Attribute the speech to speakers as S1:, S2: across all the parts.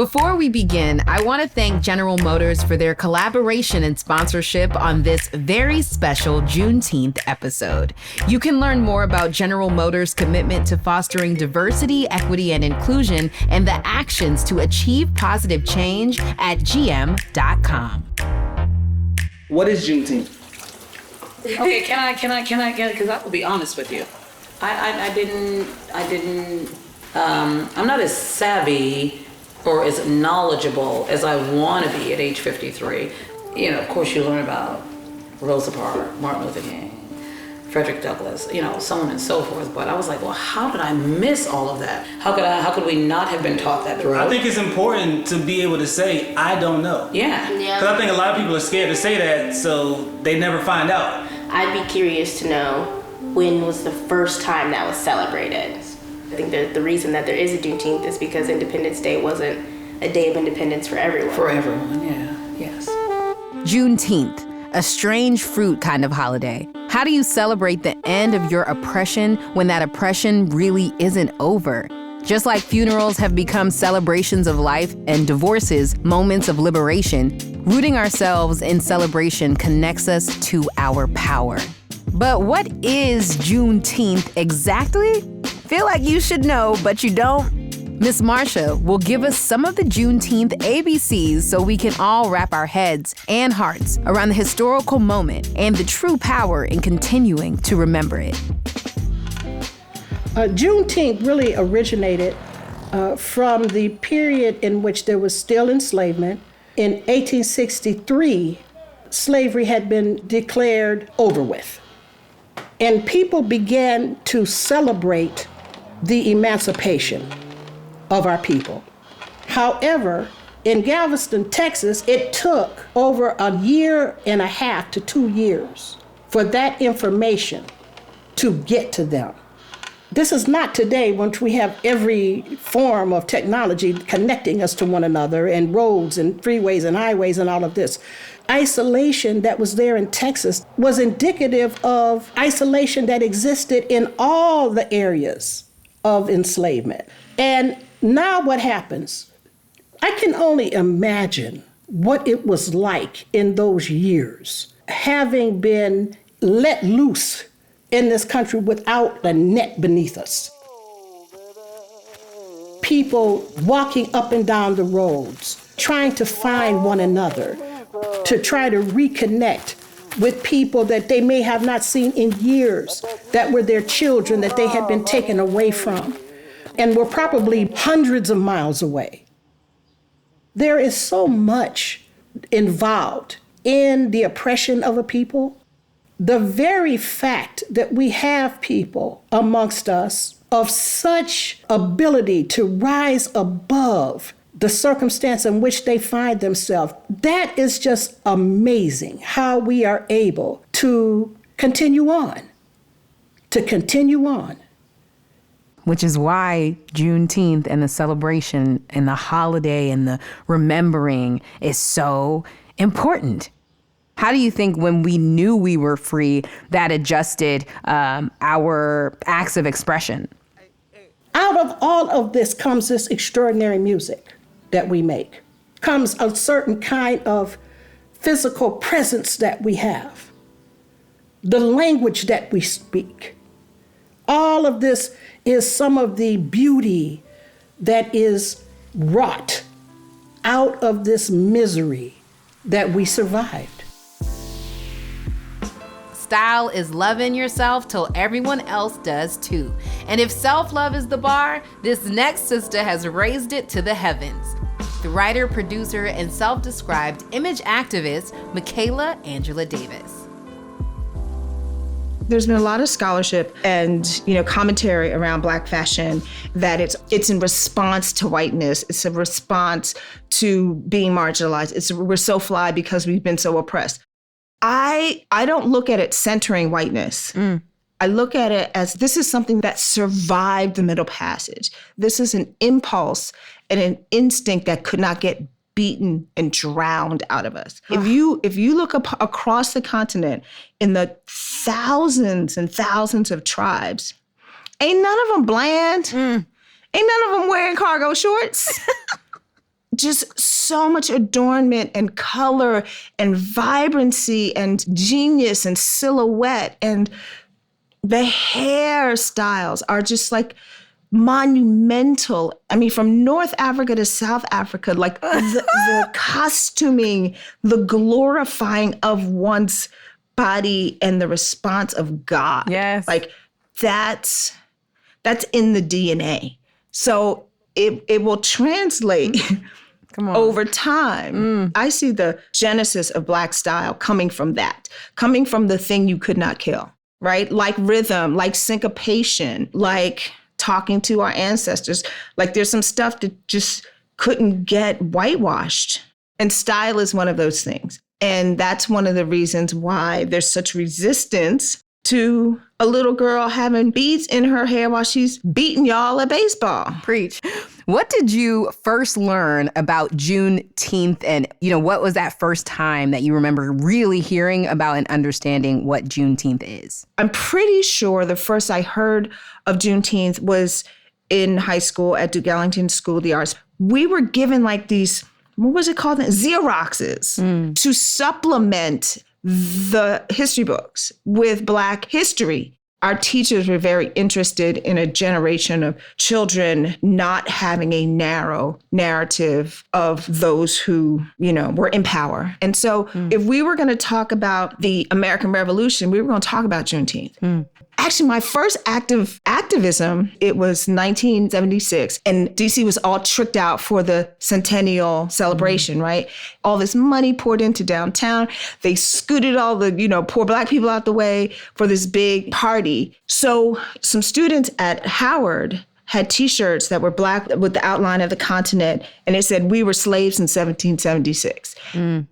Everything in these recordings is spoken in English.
S1: Before we begin, I want to thank General Motors for their collaboration and sponsorship on this very special Juneteenth episode. You can learn more about General Motors' commitment to fostering diversity, equity, and inclusion and the actions to achieve positive change at gm.com.
S2: What is Juneteenth?
S3: Okay, can I get it? Because I will be honest with you. I'm not as savvy or as knowledgeable as I want to be at age 53. You know, of course you learn about Rosa Parks, Martin Luther King, Frederick Douglass, so on and so forth. But I was like, well, how did I miss all of that? How could we not have been taught that?
S2: I think it's important to be able to say, I don't know.
S3: Yeah.
S2: Because I think a lot of people are scared to say that, so they never find out.
S4: I'd be curious to know when was the first time that was celebrated. I think that the reason that there is a Juneteenth is because Independence Day wasn't a day of independence for everyone.
S3: For everyone, yeah, yes.
S1: Juneteenth, a strange fruit kind of holiday. How do you celebrate the end of your oppression when that oppression really isn't over? Just like funerals have become celebrations of life and divorces moments of liberation, rooting ourselves in celebration connects us to our power. But what is Juneteenth exactly? Feel like you should know, but you don't? Miss Marsha will give us some of the Juneteenth ABCs so we can all wrap our heads and hearts around the historical moment and the true power in continuing to remember it.
S5: Juneteenth really originated from the period in which there was still enslavement. In 1863, slavery had been declared over with. And people began to celebrate the emancipation of our people. However, in Galveston, Texas, it took over a year and a half to 2 years for that information to get to them. This is not today when we have every form of technology connecting us to one another and roads and freeways and highways and all of this. Isolation that was there in Texas was indicative of isolation that existed in all the areas of enslavement. And now what happens? I can only imagine what it was like in those years, having been let loose in this country without a net beneath us. People walking up and down the roads, trying to find one another, to try to reconnect with people that they may have not seen in years, that were their children that they had been taken away from, and were probably hundreds of miles away. There is so much involved in the oppression of a people. The very fact that we have people amongst us of such ability to rise above the circumstance in which they find themselves, that is just amazing how we are able to continue on.
S1: Which is why Juneteenth and the celebration and the holiday and the remembering is so important. How do you think when we knew we were free, that adjusted our acts of expression?
S5: Out of all of this comes this extraordinary music that we make. Comes a certain kind of physical presence that we have. The language that we speak. All of this is some of the beauty that is wrought out of this misery that we survived.
S1: Style is loving yourself till everyone else does too. And if self-love is the bar, this next sister has raised it to the heavens. The writer, producer, and self-described image activist, Michaela Angela Davis.
S6: There's been a lot of scholarship and, commentary around Black fashion that it's in response to whiteness. It's a response to being marginalized. We're so fly because we've been so oppressed. I don't look at it centering whiteness. I look at it as this is something that survived the Middle Passage. This is an impulse and an instinct that could not get beaten and drowned out of us. If you look across the continent in the thousands and thousands of tribes, ain't none of them bland. Ain't none of them wearing cargo shorts. just so much adornment and color and vibrancy and genius and silhouette. And the hairstyles are just like monumental. I mean, from North Africa to South Africa, like the costuming, the glorifying of one's body and the response of God.
S1: Yes.
S6: Like that's in the DNA. So it will translate over time. I see the genesis of Black style coming from that, coming from the thing you could not kill, right? Like rhythm, like syncopation, like talking to our ancestors. Like there's some stuff that just couldn't get whitewashed. And style is one of those things. And that's one of the reasons why there's such resistance to a little girl having beads in her hair while she's beating y'all at baseball.
S1: Preach. What did you first learn about Juneteenth? And, what was that first time that you remember really hearing about and understanding what Juneteenth is?
S6: I'm pretty sure the first I heard of Juneteenth was in high school at Duke Ellington School of the Arts. We were given like these, what was it called? Xeroxes to supplement the history books with Black history. Our teachers were very interested in a generation of children not having a narrow narrative of those who, were in power. And so if we were going to talk about the American Revolution, we were going to talk about Juneteenth. Actually, my first activism, it was 1976, and DC was all tricked out for the centennial celebration, right? All this money poured into downtown. They scooted all the, poor Black people out the way for this big party. So some students at Howard had T-shirts that were Black with the outline of the continent, and it said, "We were slaves in 1776.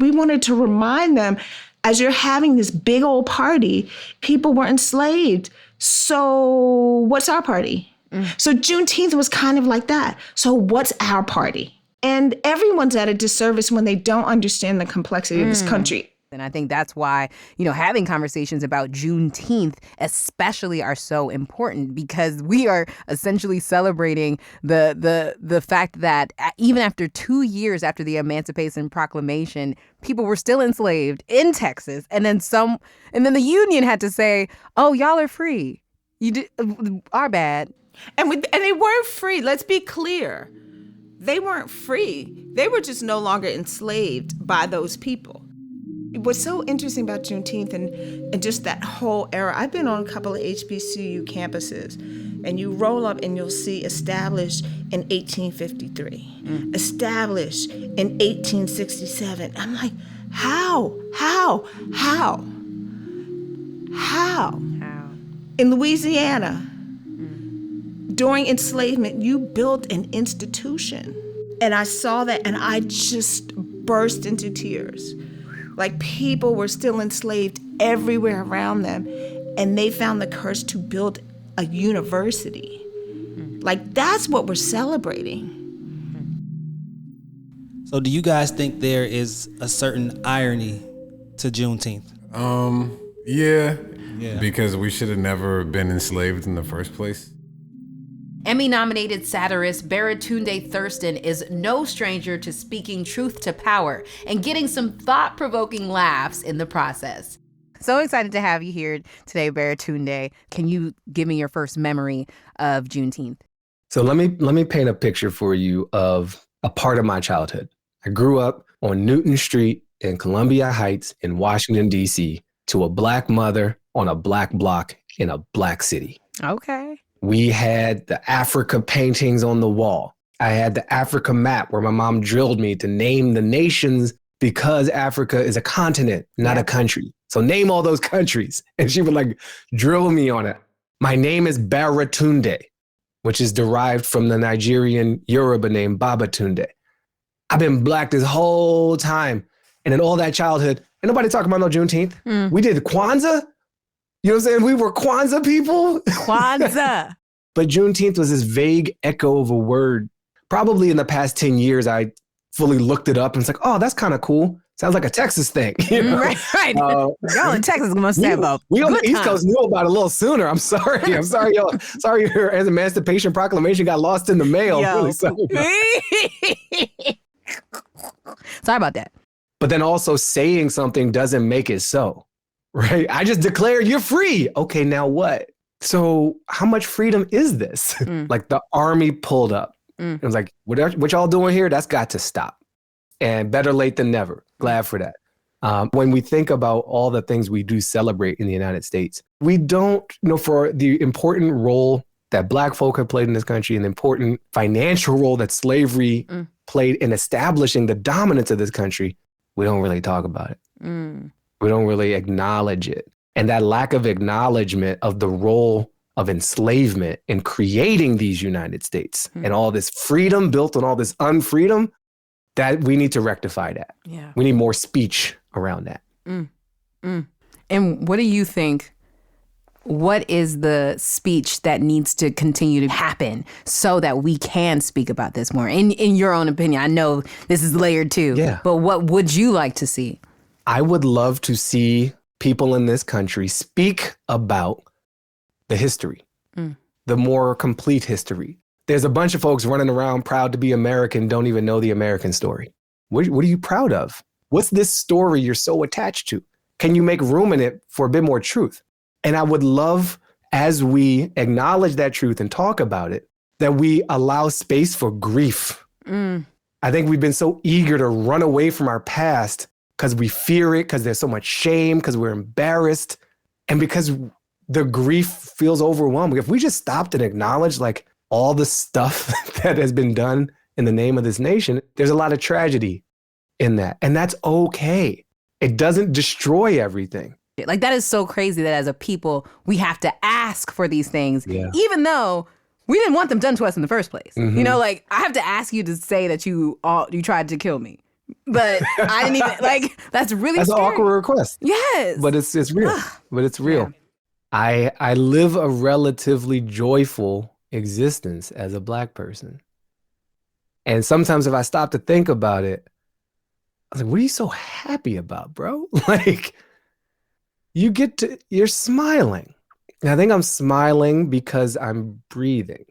S6: We wanted to remind them, as you're having this big old party, people were enslaved. So what's our party? So Juneteenth was kind of like that. So what's our party? And everyone's at a disservice when they don't understand the complexity of this country.
S1: And I think that's why, having conversations about Juneteenth especially are so important, because we are essentially celebrating the fact that even after 2 years after the Emancipation Proclamation, people were still enslaved in Texas. And then the union had to say, "Oh, y'all are free. Our bad."
S6: And they weren't free. Let's be clear. They weren't free. They were just no longer enslaved by those people. What's so interesting about Juneteenth and just that whole era, I've been on a couple of HBCU campuses, and you roll up and you'll see established in 1853, established in 1867. I'm like, how? In Louisiana, during enslavement, you built an institution. And I saw that and I just burst into tears. Like people were still enslaved everywhere around them, and they found the courage to build a university. Like that's what we're celebrating.
S2: So do you guys think there is a certain irony to Juneteenth?
S7: Yeah. Because we should have never been enslaved in the first place.
S1: Emmy-nominated satirist Baratunde Thurston is no stranger to speaking truth to power and getting some thought-provoking laughs in the process. So excited to have you here today, Baratunde. Can you give me your first memory of Juneteenth?
S8: So let me paint a picture for you of a part of my childhood. I grew up on Newton Street in Columbia Heights in Washington, D.C. to a Black mother on a Black block in a Black city.
S1: Okay.
S8: We had the Africa paintings on the wall. I had the Africa map where my mom drilled me to name the nations because Africa is a continent, not a country. So name all those countries. And she would drill me on it. My name is Baratunde, which is derived from the Nigerian Yoruba name Babatunde. I've been Black this whole time. And in all that childhood, ain't nobody talking about no Juneteenth. We did Kwanzaa. You know what I'm saying? We were Kwanzaa people.
S1: Kwanzaa.
S8: But Juneteenth was this vague echo of a word. Probably in the past 10 years, I fully looked it up and it's like, oh, that's kind of cool. Sounds like a Texas thing. You know?
S1: Right. Y'all in Texas must have a
S8: we on the East
S1: time.
S8: Coast knew about it a little sooner. I'm sorry, y'all. Sorry your Emancipation Proclamation got lost in the mail.
S1: Yo.
S8: Really sorry.
S1: Sorry about that.
S8: But then also saying something doesn't make it so, right? I just declared you're free. Okay, now what? So how much freedom is this? Like the army pulled up. It was like, what y'all doing here? That's got to stop. And better late than never. Glad for that. When we think about all the things we do celebrate in the United States, we don't, for the important role that Black folk have played in this country and the important financial role that slavery played in establishing the dominance of this country, we don't really talk about it. We don't really acknowledge it. And that lack of acknowledgement of the role of enslavement in creating these United States and all this freedom built on all this unfreedom, that we need to rectify that.
S1: Yeah.
S8: We need more speech around that.
S1: And what do you think? What is the speech that needs to continue to happen so that we can speak about this more? In your own opinion, I know this is layered too, but what would you like to see?
S8: I would love to see people in this country speak about the history, the more complete history. There's a bunch of folks running around proud to be American, don't even know the American story. What are you proud of? What's this story you're so attached to? Can you make room in it for a bit more truth? And I would love, as we acknowledge that truth and talk about it, that we allow space for grief. I think we've been so eager to run away from our past because we fear it, because there's so much shame, because we're embarrassed, and because the grief feels overwhelming. If we just stopped and acknowledged like all the stuff that has been done in the name of this nation, there's a lot of tragedy in that. And that's okay. It doesn't destroy everything.
S1: Like, that is so crazy that as a people, we have to ask for these things, even though we didn't want them done to us in the first place. Like, I have to ask you to say that you tried to kill me. But I didn't even, like, that's really
S8: That's
S1: scary.
S8: an awkward request.
S1: Yes.
S8: But it's real. But it's real. Yeah. I live a relatively joyful existence as a Black person. And sometimes if I stop to think about it, I was like, what are you so happy about, bro? Like, you're smiling. And I think I'm smiling because I'm breathing.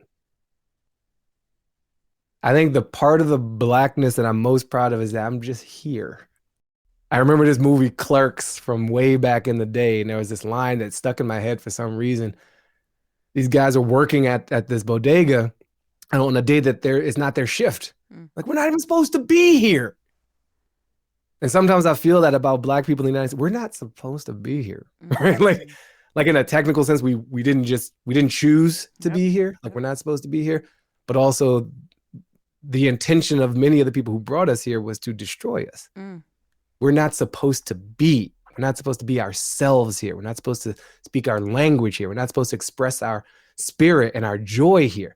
S8: I think the part of the Blackness that I'm most proud of is that I'm just here. I remember this movie Clerks from way back in the day, and there was this line that stuck in my head for some reason. These guys are working at this bodega, and on a day that it's not their shift. Like, we're not even supposed to be here. And sometimes I feel that about Black people in the United States. We're not supposed to be here, right? Like in a technical sense, we didn't choose to be here. Like, we're not supposed to be here, but also the intention of many of the people who brought us here was to destroy us. We're not supposed to be. We're not supposed to be ourselves here. We're not supposed to speak our language here. We're not supposed to express our spirit and our joy here.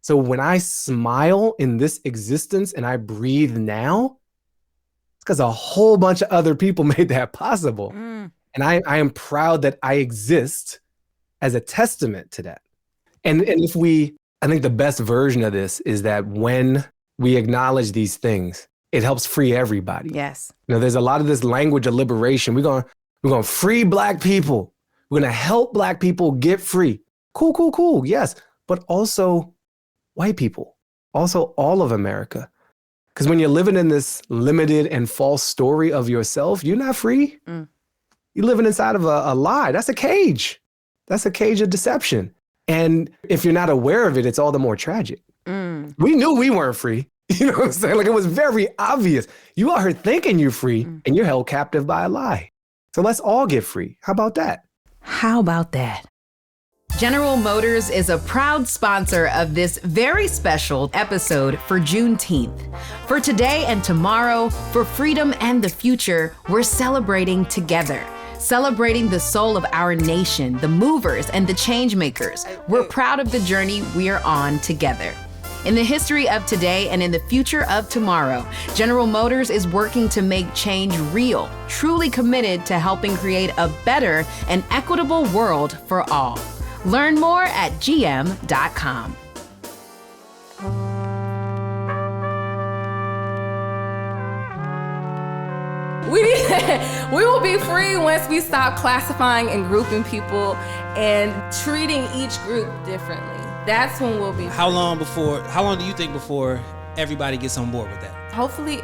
S8: So when I smile in this existence and I breathe now, it's because a whole bunch of other people made that possible. And I am proud that I exist as a testament to that. And I think the best version of this is that when we acknowledge these things, it helps free everybody.
S1: Yes.
S8: There's a lot of this language of liberation. We're going to free Black people. We're going to help Black people get free. Cool. Yes. But also white people, also all of America. Because when you're living in this limited and false story of yourself, you're not free. You're living inside of a lie. That's a cage. That's a cage of deception. And if you're not aware of it, it's all the more tragic. We knew we weren't free. You know what I'm saying? Like, it was very obvious. You out here thinking you're free and you're held captive by a lie. So let's all get free. How about that?
S1: How about that? General Motors is a proud sponsor of this very special episode for Juneteenth. For today and tomorrow, for freedom and the future, we're celebrating together. Celebrating the soul of our nation, the movers and the change makers. We're proud of the journey we are on together. In the history of today and in the future of tomorrow, General Motors is working to make change real, truly committed to helping create a better and equitable world for all. Learn more at gm.com.
S9: We will be free once we stop classifying and grouping people and treating each group differently. That's when we'll be free.
S2: How long do you think before everybody gets on board with that?
S9: Hopefully,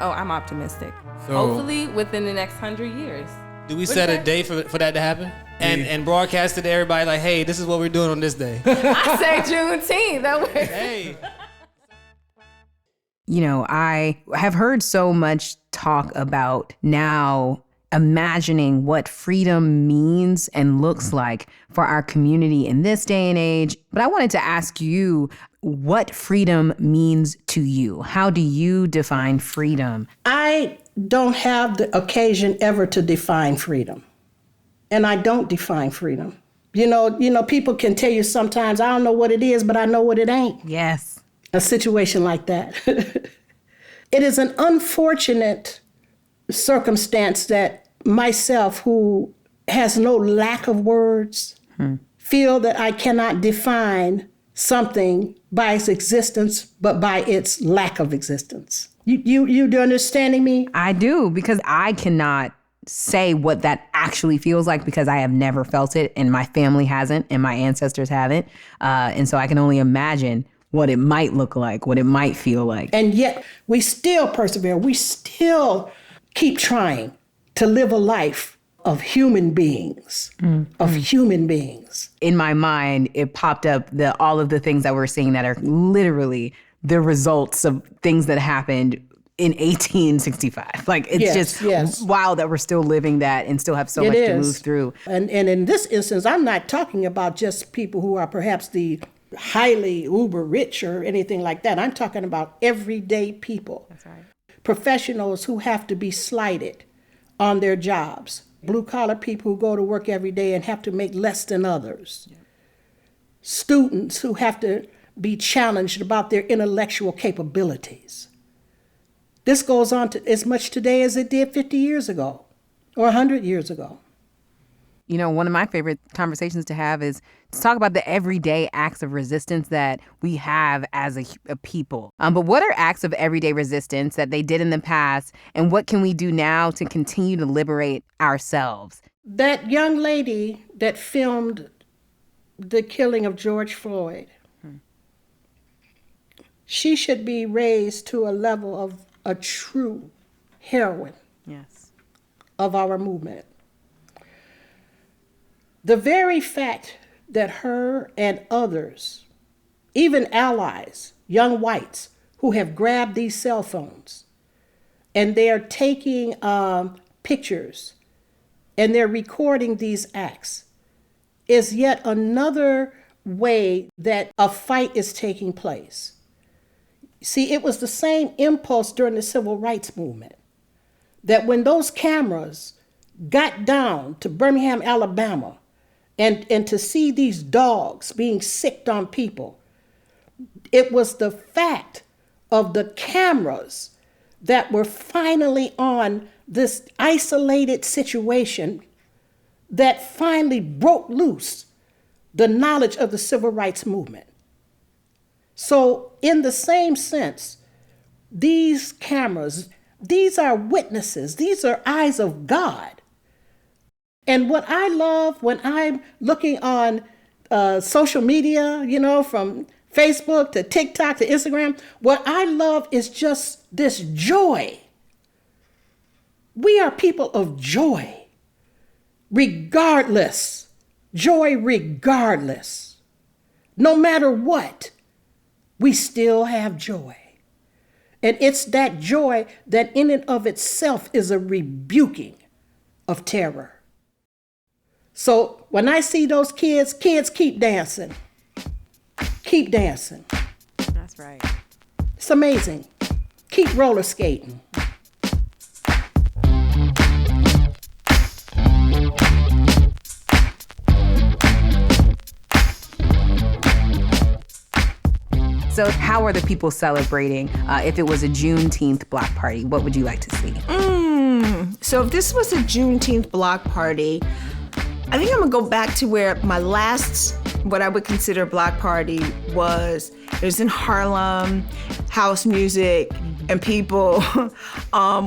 S9: I'm optimistic.
S7: So-
S9: Hopefully within the next 100 years.
S2: Do we set a day for that to happen? And broadcast it to everybody like, hey, this is what we're doing on this day.
S9: I say Juneteenth. That way.
S2: Hey.
S1: You know, I have heard so much talk about now imagining what freedom means and looks like for our community in this day and age. But I wanted to ask you what freedom means to you. How do you define freedom?
S5: I don't have the occasion ever to define freedom. And I don't define freedom. You know, people can tell you sometimes, I don't know what it is, but I know what it ain't.
S1: Yes.
S5: A situation like that. It is an unfortunate circumstance that myself, who has no lack of words, feel that I cannot define something by its existence, but by its lack of existence. You do understanding me?
S1: I do, because I cannot say what that actually feels like because I have never felt it and my family hasn't and my ancestors haven't. And so I can only imagine what it might look like, what it might feel like.
S5: And yet we still persevere. We still keep trying to live a life of human beings, human beings.
S1: In my mind, it popped up all of the things that we're seeing that are literally the results of things that happened in 1865. Like, it's just wild that we're still living that and still have so much to move through.
S5: And in this instance, I'm not talking about just people who are perhaps the highly uber rich or anything like that. I'm talking about everyday people.
S1: That's right.
S5: Professionals who have to be slighted on their jobs. Blue collar people who go to work every day and have to make less than others. Yeah. Students who have to be challenged about their intellectual capabilities. This goes on to as much today as it did 50 years ago or 100 years ago.
S1: You know, one of my favorite conversations to have is to talk about the everyday acts of resistance that we have as a people. But what are acts of everyday resistance that they did in the past, and what can we do now to continue to liberate ourselves?
S5: That young lady that filmed the killing of George Floyd, she should be raised to a level of a true heroine of our movement. The very fact that her and others, even allies, young whites, who have grabbed these cell phones and they're taking pictures and they're recording these acts is yet another way that a fight is taking place. See, it was the same impulse during the civil rights movement, that when those cameras got down to Birmingham, Alabama, and to see these dogs being sicked on people, it was the fact of the cameras that were finally on this isolated situation that finally broke loose the knowledge of the civil rights movement. So in the same sense, these cameras, these are witnesses, these are eyes of God. And what I love when I'm looking on social media, you know, from Facebook to TikTok to Instagram, what I love is just this joy. We are people of joy, regardless, joy regardless. No matter what, we still have joy. And it's that joy that in and of itself is a rebuking of terror. So when I see those kids keep dancing. Keep dancing.
S1: That's right.
S5: It's amazing. Keep roller skating.
S1: So how are the people celebrating? If it was a Juneteenth block party, what would you like to see?
S6: So if this was a Juneteenth block party, I think I'm gonna go back to where my last, what I would consider a block party was. It was in Harlem, house music, and people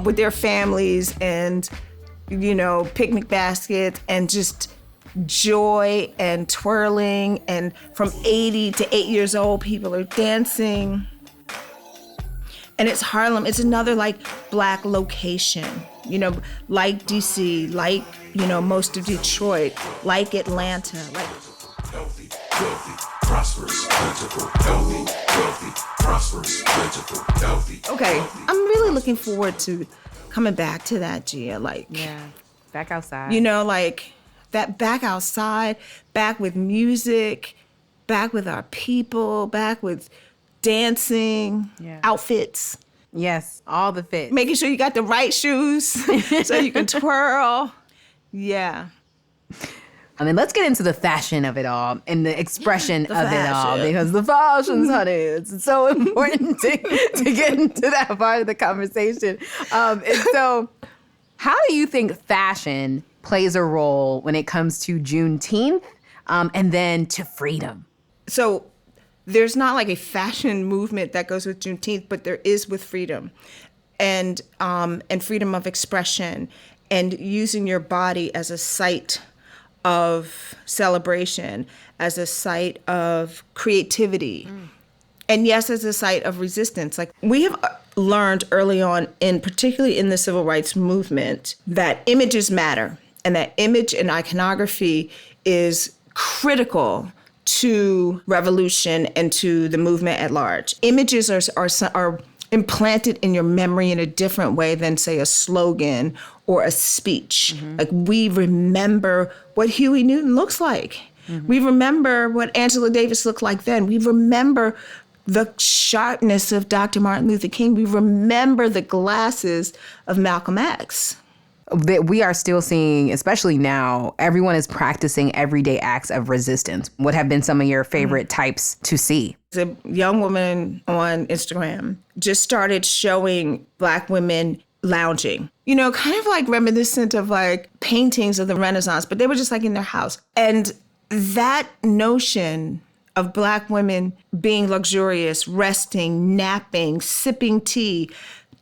S6: with their families and, you know, picnic baskets and just joy and twirling. And from 80 to 8 years old, people are dancing. And it's Harlem. It's another like Black location, like DC, like, most of Detroit, like Atlanta, like.
S10: Healthy, wealthy, prosperous, plentiful, healthy, wealthy, prosperous, plentiful, healthy.
S6: Okay, I'm really looking forward to coming back to that, Gia.
S1: Back outside.
S6: Like that back outside, back with music, back with our people, back with dancing, outfits.
S1: Yes, all the fits.
S6: Making sure you got the right shoes so you can twirl. Yeah.
S1: I mean, let's get into the fashion of it all and the expression of it all,
S6: fashion.
S1: because the fashions, honey, it's so important to get into that part of the conversation. And so how do you think fashion plays a role when it comes to Juneteenth and then to freedom?
S6: So there's not like a fashion movement that goes with Juneteenth, but there is with freedom and freedom of expression and using your body as a site of celebration, as a site of creativity, and yes, as a site of resistance. Like we have learned early on, particularly in the civil rights movement, that images matter and that image and iconography is critical to revolution and to the movement at large. Images are implanted in your memory in a different way than, say, a slogan or a speech. Like we remember what Huey Newton looks like. We remember what Angela Davis looked like then. We remember the sharpness of Dr. Martin Luther King. We remember the glasses of Malcolm X.
S1: We are still seeing, especially now, everyone is practicing everyday acts of resistance. What have been some of your favorite types to see?
S6: A young woman on Instagram just started showing Black women lounging, kind of like reminiscent of like paintings of the Renaissance, but they were just like in their house. And that notion of Black women being luxurious, resting, napping, sipping tea,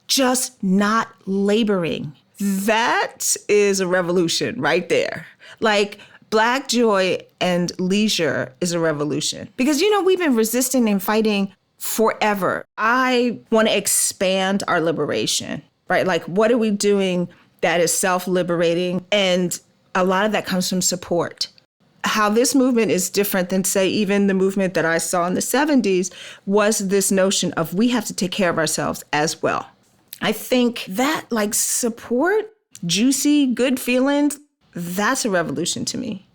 S6: just not laboring. That is a revolution right there. Like Black joy and leisure is a revolution. Because, we've been resisting and fighting forever. I want to expand our liberation, right? Like, what are we doing that is self-liberating? And a lot of that comes from support. How this movement is different than, say, even the movement that I saw in the 70s was this notion of we have to take care of ourselves as well. I think that like support, juicy, good feelings, that's a revolution to me.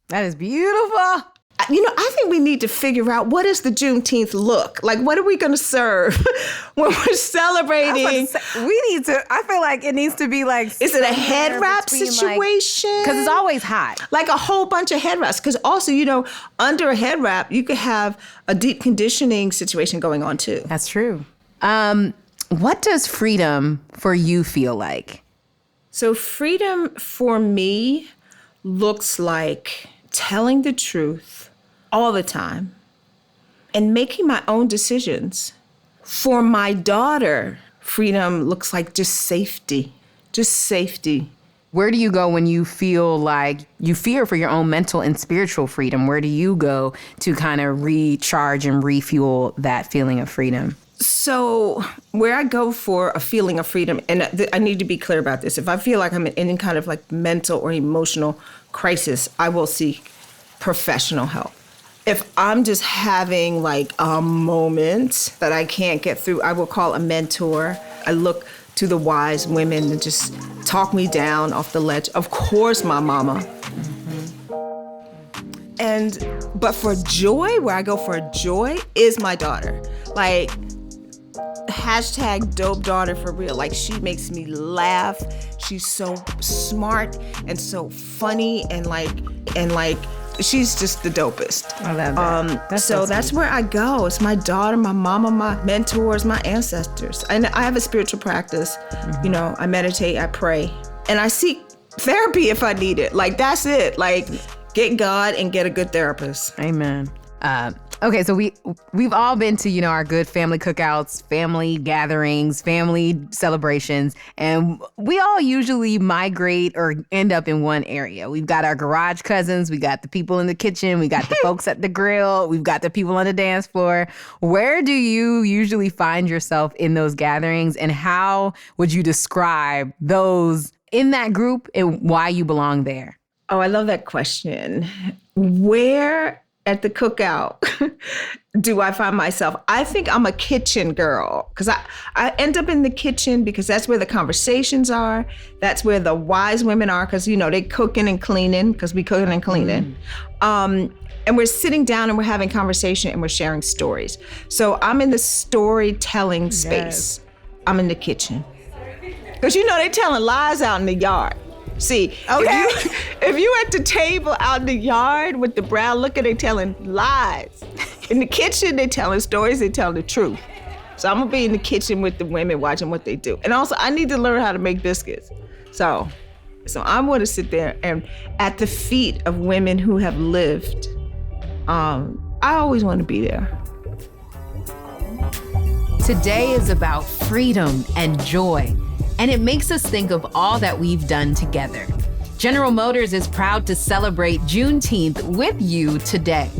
S1: That is beautiful.
S6: I think we need to figure out what does the Juneteenth look like? What are we going to serve when we're celebrating?
S1: I feel like it needs to be like.
S6: Is it a head wrap situation?
S1: Because it's always hot.
S6: Like a whole bunch of head wraps. Because also, under a head wrap, you could have a deep conditioning situation going on too.
S1: That's true. What does freedom for you feel like?
S6: So freedom for me looks like telling the truth all the time and making my own decisions. For my daughter, freedom looks like just safety.
S1: Where do you go when you feel like you fear for your own mental and spiritual freedom? Where do you go to kind of recharge and refuel that feeling of freedom?
S6: So where I go for a feeling of freedom, and I need to be clear about this, if I feel like I'm in any kind of like mental or emotional crisis, I will seek professional help. If I'm just having like a moment that I can't get through, I will call a mentor. I look to the wise women to just talk me down off the ledge. Of course, my mama. But for joy, where I go for joy is my daughter. Like, #dope daughter for real. Like, she makes me laugh. She's so smart and so funny and she's just the dopest.
S1: I love that.
S6: That's where I go. It's my daughter, my mama, my mentors, my ancestors. And I have a spiritual practice. I meditate, I pray, and I seek therapy if I need it. Like, that's it. Like, get God and get a good therapist.
S1: Amen. Okay, so we've all been to, our good family cookouts, family gatherings, family celebrations, and we all usually migrate or end up in one area. We've got our garage cousins, we got the people in the kitchen, we got the folks at the grill, we've got the people on the dance floor. Where do you usually find yourself in those gatherings, and how would you describe those in that group and why you belong there?
S6: Oh, I love that question. Where at the cookout do I find myself? I think I'm a kitchen girl because I end up in the kitchen because that's where the conversations are. That's where the wise women are because, they cooking and cleaning because we cooking and cleaning. And we're sitting down and we're having conversation and we're sharing stories. So I'm in the storytelling space. Yes. I'm in the kitchen. Because, they telling lies out in the yard. See, okay. if you at the table out in the yard with the brown looker, they telling lies. In the kitchen, they telling stories, they telling the truth. So I'm gonna be in the kitchen with the women watching what they do. And also, I need to learn how to make biscuits. So I'm gonna sit there and at the feet of women who have lived. I always want to be there.
S1: Today is about freedom and joy. And it makes us think of all that we've done together. General Motors is proud to celebrate Juneteenth with you today.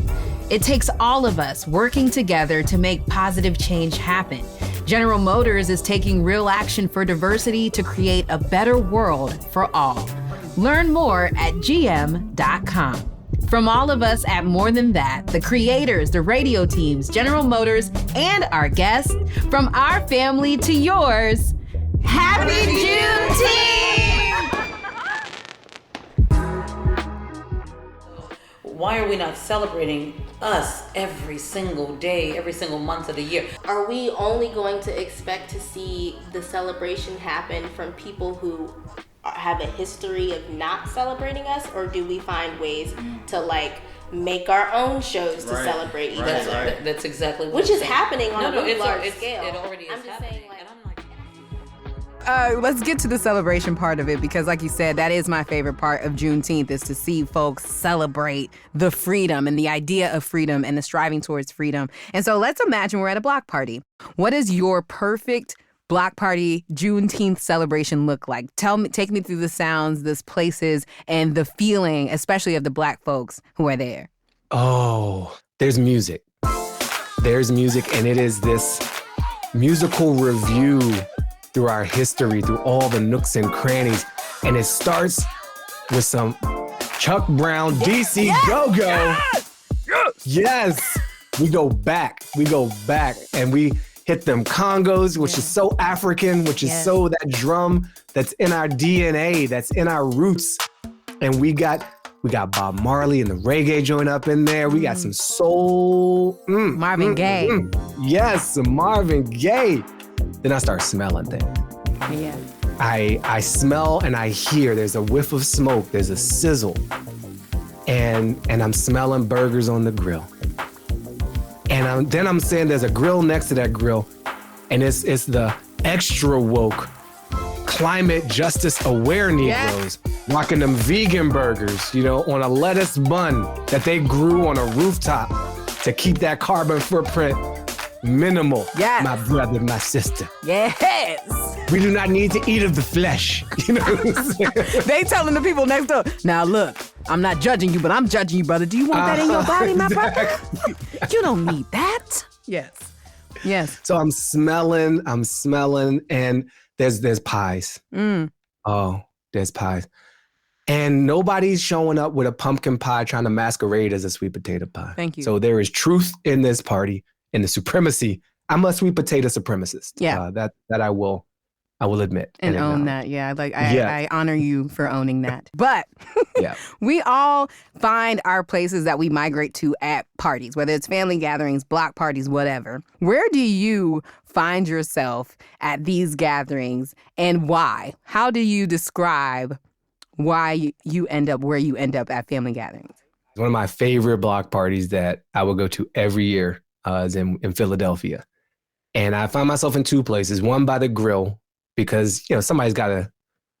S1: It takes all of us working together to make positive change happen. General Motors is taking real action for diversity to create a better world for all. Learn more at gm.com. From all of us at More Than That, the creators, the radio teams, General Motors, and our guests, from our family to yours, Happy Juneteenth!
S3: Why are we not celebrating us every single day, every single month of the year?
S4: Are we only going to expect to see the celebration happen from people who have a history of not celebrating us, or do we find ways to make our own shows to celebrate each other?
S3: That's exactly what
S4: which is happening on a really large scale.
S3: It already is happening.
S1: Let's get to the celebration part of it because, like you said, that is my favorite part of Juneteenth is to see folks celebrate the freedom and the idea of freedom and the striving towards freedom. And so let's imagine we're at a block party. What does your perfect block party Juneteenth celebration look like? Take me through the sounds, the places, and the feeling, especially of the Black folks who are there.
S8: Oh, there's music. There's music, and it is this musical review through our history, through all the nooks and crannies. And it starts with some Chuck Brown, DC Go-Go. Yes. We go back, and we hit them congos, which is so African, which is so that drum that's in our DNA, that's in our roots. And we got Bob Marley and the reggae joint up in there. We got some soul.
S1: Marvin Gaye.
S8: Yes, some Marvin Gaye. Then I start smelling things.
S1: Yeah.
S8: I smell and I hear there's a whiff of smoke, there's a sizzle. And I'm smelling burgers on the grill. And then I'm saying there's a grill next to that grill. And it's the extra woke, climate justice aware Negroes rocking them vegan burgers, on a lettuce bun that they grew on a rooftop to keep that carbon footprint minimal.
S1: Yes.
S8: My brother, my sister.
S1: Yes.
S8: We do not need to eat of the flesh. You know what I'm saying?
S1: They telling the people next door, now look, I'm not judging you, but I'm judging you, brother. Do you want that in your body, my brother? You don't need that. Yes.
S8: So I'm smelling, and there's pies. Oh, there's pies. And nobody's showing up with a pumpkin pie trying to masquerade as a sweet potato pie.
S1: Thank you.
S8: So there is truth in this party and the supremacy. I'm a sweet potato supremacist.
S1: Yeah.
S8: That I will admit.
S1: And own that. Yeah. I honor you for owning that. But we all find our places that we migrate to at parties, whether it's family gatherings, block parties, whatever. Where do you find yourself at these gatherings and why? How do you describe why you end up where you end up at family gatherings?
S8: One of my favorite block parties that I would go to every year is in Philadelphia. And I find myself in two places. One by the grill, because, somebody's got to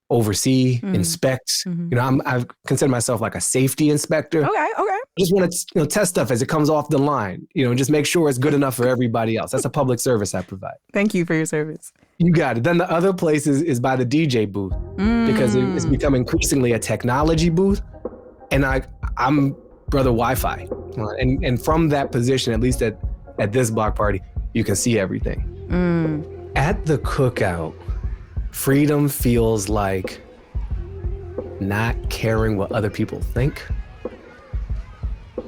S8: oversee, inspect. I consider myself like a safety inspector.
S1: Okay.
S8: just want to test stuff as it comes off the line. Just make sure it's good enough for everybody else. That's a public service I provide.
S1: Thank you for your service.
S8: You got it. Then the other place is by the DJ booth because it's become increasingly a technology booth. And I'm brother Wi-Fi. And from that position, at least at this block party, you can see everything. At the cookout, freedom feels like not caring what other people think.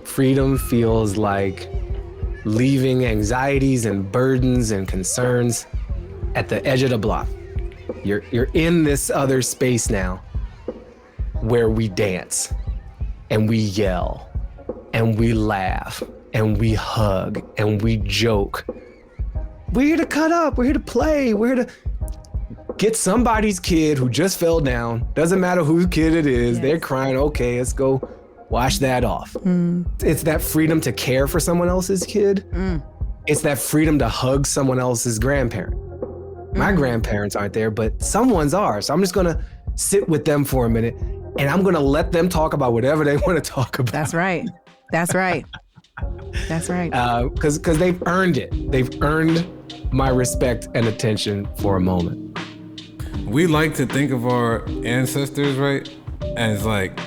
S8: Freedom feels like leaving anxieties and burdens and concerns at the edge of the block. You're in this other space now where we dance and we yell and we laugh and we hug and we joke. We're here to cut up. We're here to play. We're here to get somebody's kid who just fell down. Doesn't matter whose kid it is. Yes. They're crying. Okay, let's go wash that off. It's that freedom to care for someone else's kid. It's that freedom to hug someone else's grandparent. My grandparents aren't there, but someone's are. So I'm just gonna sit with them for a minute and I'm gonna let them talk about whatever they want to talk about.
S1: That's right. That's right. That's right.
S8: Because they've earned it. They've earned my respect and attention for a moment.
S7: We like to think of our ancestors, right, as like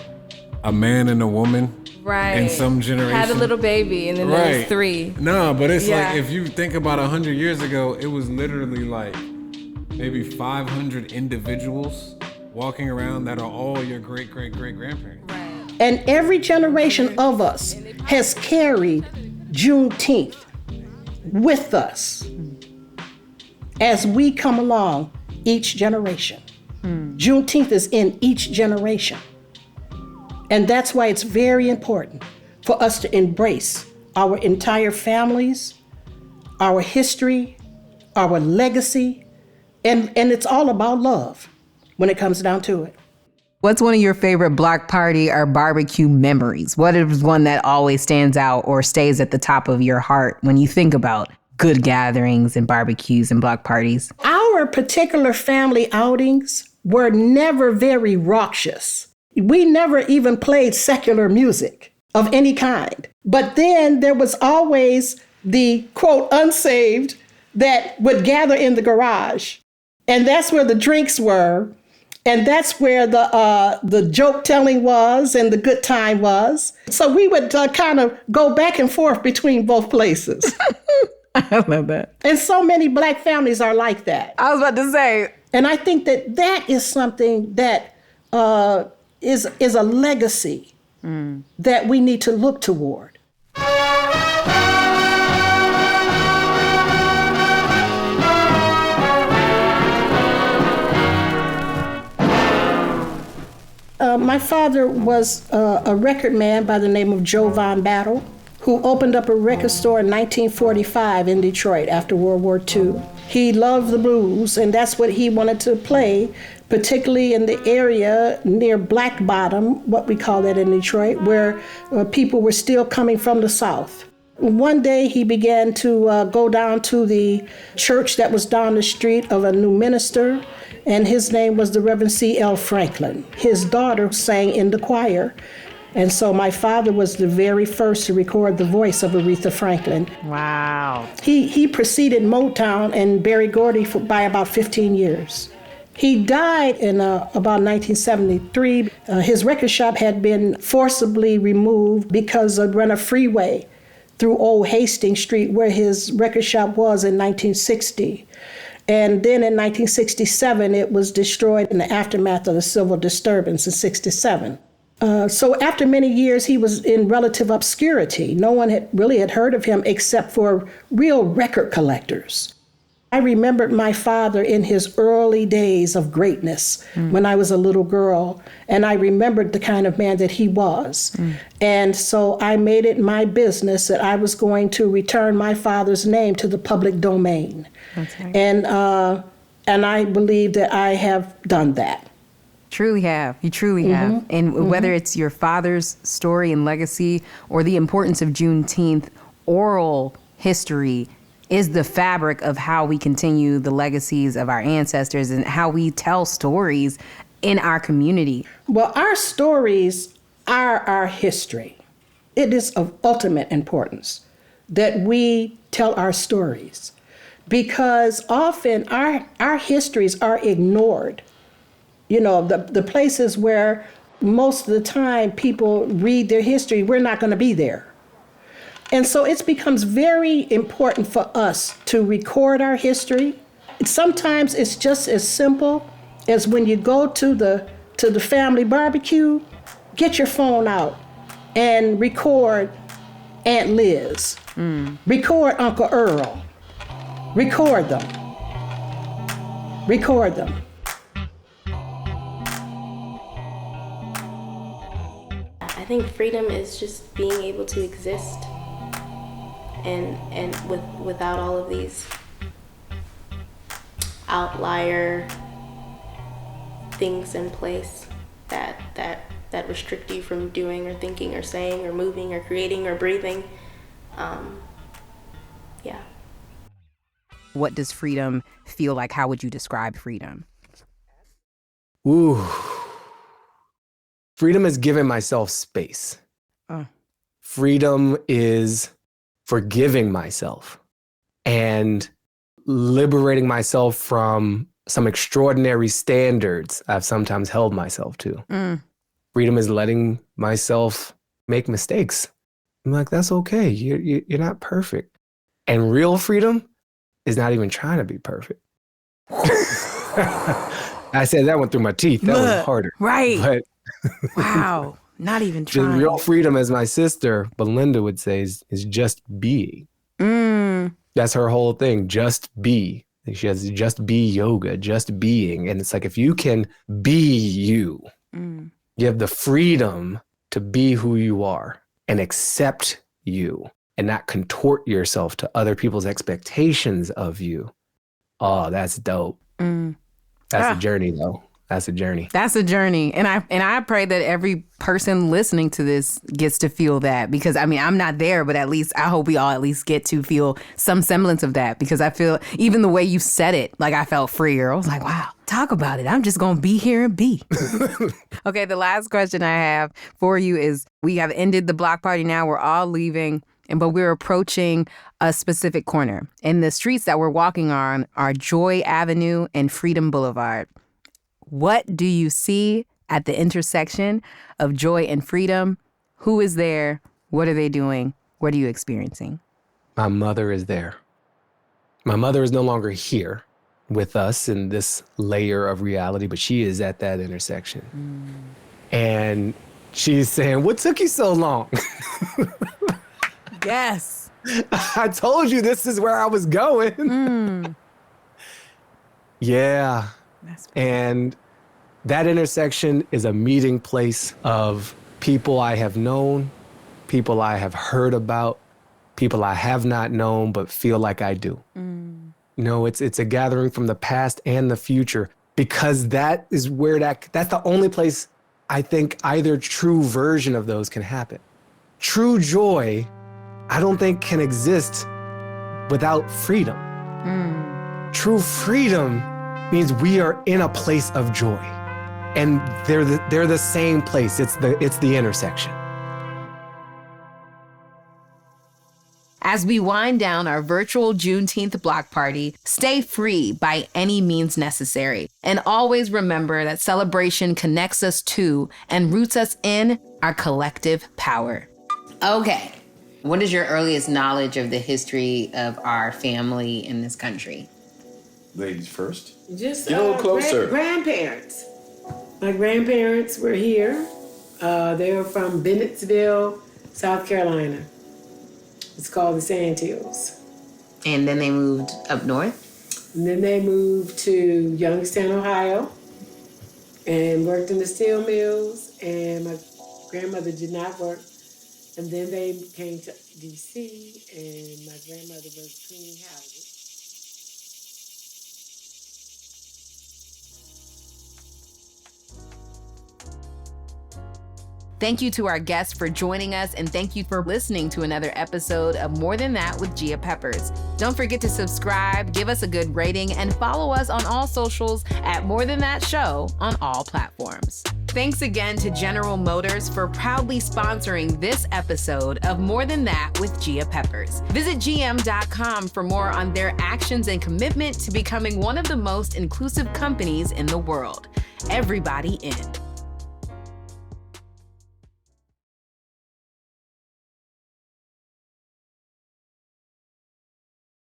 S7: a man and a woman.
S9: Right.
S7: In some generation.
S9: Had a little baby and then there was 3.
S7: No, but it's like if you think about 100 years ago, it was literally like maybe 500 individuals walking around that are all your great-great-great-grandparents.
S9: Right.
S5: And every generation of us has carried Juneteenth with us as we come along each generation. Juneteenth is in each generation. And that's why it's very important for us to embrace our entire families, our history, our legacy, and it's all about love when it comes down to it.
S1: What's one of your favorite block party or barbecue memories? What is one that always stands out or stays at the top of your heart when you think about good gatherings and barbecues and block parties?
S5: Our particular family outings were never very raucous. We never even played secular music of any kind. But then there was always the, quote, unsaved that would gather in the garage. And that's where the drinks were. And that's where the joke telling was and the good time was. So we would kind of go back and forth between both places.
S1: I love that.
S5: And so many Black families are like that.
S1: I was about to say.
S5: And I think that is something that is a legacy that we need to look toward. My father was a record man by the name of Joe Von Battle, who opened up a record store in 1945 in Detroit after World War II. He loved the blues, and that's what he wanted to play, particularly in the area near Black Bottom, what we call that in Detroit, where people were still coming from the South. One day he began to go down to the church that was down the street of a new minister, and his name was the Reverend C.L. Franklin. His daughter sang in the choir, and so my father was the very first to record the voice of Aretha Franklin.
S1: Wow.
S5: He preceded Motown and Berry Gordy by about 15 years. He died in about 1973. His record shop had been forcibly removed because of run a freeway through Old Hastings Street where his record shop was in 1960. And then in 1967, it was destroyed in the aftermath of the civil disturbance in 67. So after many years, he was in relative obscurity. No one had heard of him except for real record collectors. I remembered my father in his early days of greatness when I was a little girl, and I remembered the kind of man that he was. And so I made it my business that I was going to return my father's name to the public domain.
S1: That's right.
S5: And I believe that I have done that.
S1: Truly have. You truly have. And whether it's your father's story and legacy or the importance of Juneteenth, oral history is the fabric of how we continue the legacies of our ancestors and how we tell stories in our community.
S5: Well, our stories are our history. it is of ultimate importance that we tell our stories, because often our histories are ignored. You know, the places where most of the time people read their history, we're not going to be there. And so it becomes very important for us to record our history. Sometimes it's just as simple as when you go to the family barbecue, get your phone out and record Aunt Liz, record Uncle Earl, record them.
S4: I think freedom is just being able to exist and without all of these outlier things in place that restrict you from doing or thinking or saying or moving or creating or breathing. Yeah.
S1: What does freedom feel like? How would you describe freedom?
S8: Ooh. Freedom is giving myself space. Freedom is forgiving myself and liberating myself from some extraordinary standards I've sometimes held myself to. Freedom is letting myself make mistakes. I'm like, that's okay. You're not perfect. And real freedom is not even trying to be perfect. I said that one through my teeth. That was harder.
S1: Right.
S8: But
S1: wow. Not even
S8: the
S1: trying.
S8: real freedom, as my sister Belinda would say, is just being. That's her whole thing. Just be. She has just be yoga, just being. And it's like, if you can be you, you have the freedom to be who you are and accept you and not contort yourself to other people's expectations of you. Oh, that's dope. That's a journey, though. That's a journey.
S1: That's a journey. And I pray that every person listening to this gets to feel that, because I mean, I'm not there, but at least I hope we all at least get to feel some semblance of that, because I feel even the way you said it, like I felt freer. I was like, wow, talk about it. I'm just going to be here and be. Okay, the last question I have for you is, we have ended the block party now. We're all leaving, but we're approaching a specific corner. And the streets that we're walking on are Joy Avenue and Freedom Boulevard. What do you see at the intersection of joy and freedom? Who is there? What are they doing? What are you experiencing?
S8: My mother is there. My mother is no longer here with us in this layer of reality, but she is at that intersection. And she's saying, what took you so long?
S1: Yes.
S8: I told you this is where I was going. Yeah. And that intersection is a meeting place of people I have known, people I have heard about, people I have not known but feel like I do. You know, it's a gathering from the past and the future, because that is where that's the only place I think either true version of those can happen. True joy, I don't think, can exist without freedom. True freedom means we are in a place of joy, and they're the same place. It's the intersection.
S1: As we wind down our virtual Juneteenth block party, stay free by any means necessary. And always remember that celebration connects us to and roots us in our collective power. Okay. What is your earliest knowledge of the history of our family in this country?
S10: Ladies first.
S11: Just
S10: Get a little closer.
S11: Grandparents. My grandparents were here. They were from Bennettsville, South Carolina. It's called the Sandhills.
S1: And then they moved up north?
S11: And then they moved to Youngstown, Ohio, and worked in the steel mills. And my grandmother did not work. And then they came to D.C., and my grandmother was cleaning houses.
S1: Thank you to our guests for joining us, and thank you for listening to another episode of More Than That with Gia Peppers. Don't forget to subscribe, give us a good rating, and follow us on all socials at More Than That Show on all platforms. Thanks again to General Motors for proudly sponsoring this episode of More Than That with Gia Peppers. Visit gm.com for more on their actions and commitment to becoming one of the most inclusive companies in the world. Everybody in.